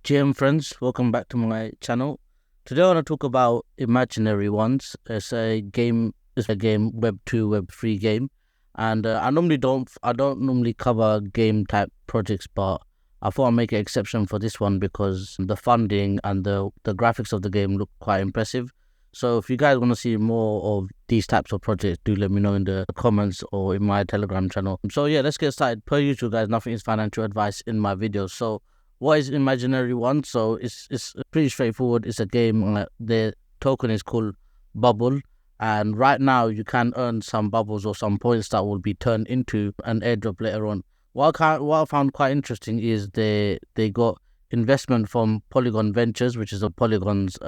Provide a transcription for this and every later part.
GM friends, welcome back to my channel. Today I want to talk about imaginary ones. It's a game Web 2, Web 3 game, and I don't normally cover game type projects, but I thought I'd make an exception for this one because the funding and the graphics of the game look quite impressive. So if you guys want to see more of these types of projects, do let me know in the comments or in my Telegram channel. So yeah, let's get started. Per usual, guys, nothing is financial advice in my videos. So what is imaginary one? So it's pretty straightforward. It's a game. The token is called Bubble, and right now you can earn some bubbles or some points that will be turned into an airdrop later on. What I found quite interesting is they got investment from Polygon Ventures, which is a Polygon's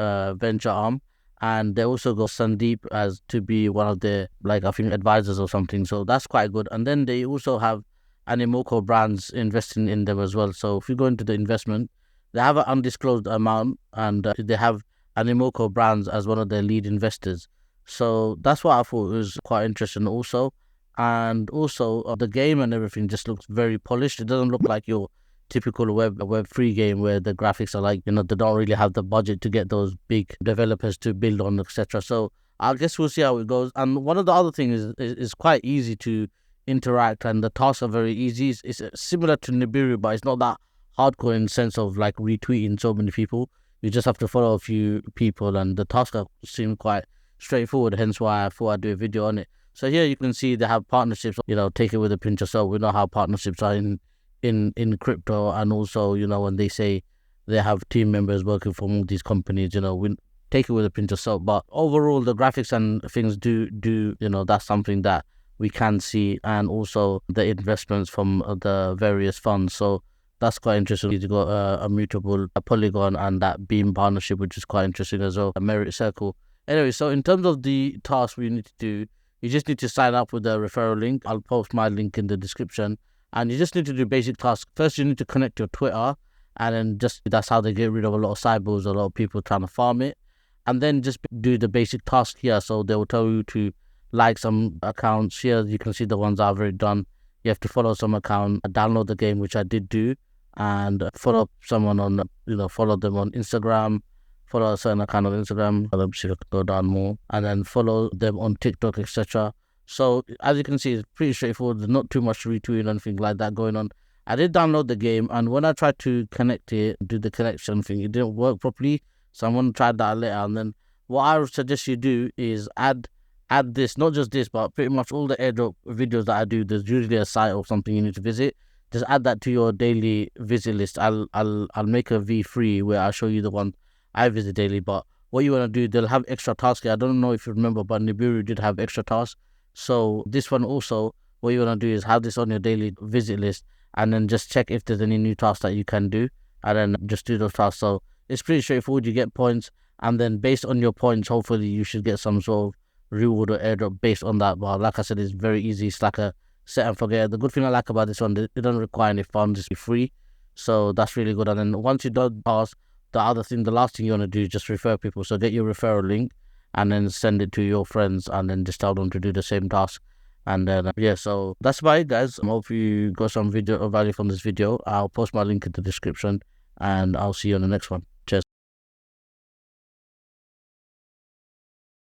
venture arm, and they also got Sandeep as to be one of their, like, I think, advisors or something. So that's quite good. And then they also have Animoco brands investing in them as well. So if you go into the investment, they have an undisclosed amount, and they have Animoco brands as one of their lead investors. So that's what I thought was quite interesting also. And also the game and everything just looks very polished. It doesn't look like your typical web 3 game where the graphics are like, they don't really have the budget to get those big developers to build on, etc. So I guess we'll see how it goes. And one of the other things is quite easy to interact, and the tasks are very easy. It's similar to Nibiru, but it's not that hardcore in sense of like retweeting so many people. You just have to follow a few people, and the tasks seem quite straightforward. Hence why I thought I'd do a video on it. So here you can see they have partnerships. Take it with a pinch of salt. We know how partnerships are in crypto, and also when they say they have team members working from all these companies, we take it with a pinch of salt. But overall, the graphics and things do that's something that we can see, and also the investments from the various funds. So that's quite interesting. You got a Mutable, a Polygon, and that Beam partnership, which is quite interesting as well, a Merit Circle. Anyway, so in terms of the tasks we need to do, you just need to sign up with the referral link. I'll post my link in the description, and you just need to do basic tasks. First, you need to connect your Twitter, and then that's how they get rid of a lot of cyborgs, a lot of people trying to farm it. And then just do the basic task here. So they will tell you to like some accounts. Here you can see the ones I've already done. You have to follow some account, download the game, which I did do, and follow someone on, follow them on Instagram, follow a certain account on Instagram. Let me see if I can go down more, and then follow them on TikTok, etc. So as you can see, it's pretty straightforward. There's not too much retweeting or anything like that going on. I did download the game, and when I tried to connect it, do the connection thing, it didn't work properly. So I'm gonna try that later. And then what I would suggest you do is add this, not just this, but pretty much all the airdrop videos that I do. There's usually a site or something you need to visit. Just add that to your daily visit list. I'll make a V3 where I'll show you the one I visit daily. But what you want to do, they'll have extra tasks here. I don't know if you remember, but Nibiru did have extra tasks. So this one also, what you want to do is have this on your daily visit list, and then just check if there's any new tasks that you can do, and then just do those tasks. So it's pretty straightforward. You get points, and then based on your points, hopefully you should get some sort of reward or airdrop based on that. But like I said, it's very easy. It's like a set and forget. The good thing I like about this one, it doesn't require any funds. It's free, so that's really good. And then once you done pass, the last thing you want to do is just refer people. So get your referral link, and then send it to your friends, and then just tell them to do the same task. And then yeah, so that's about it, guys. I hope you got some video value from this video. I'll post my link in the description, and I'll see you on the next one.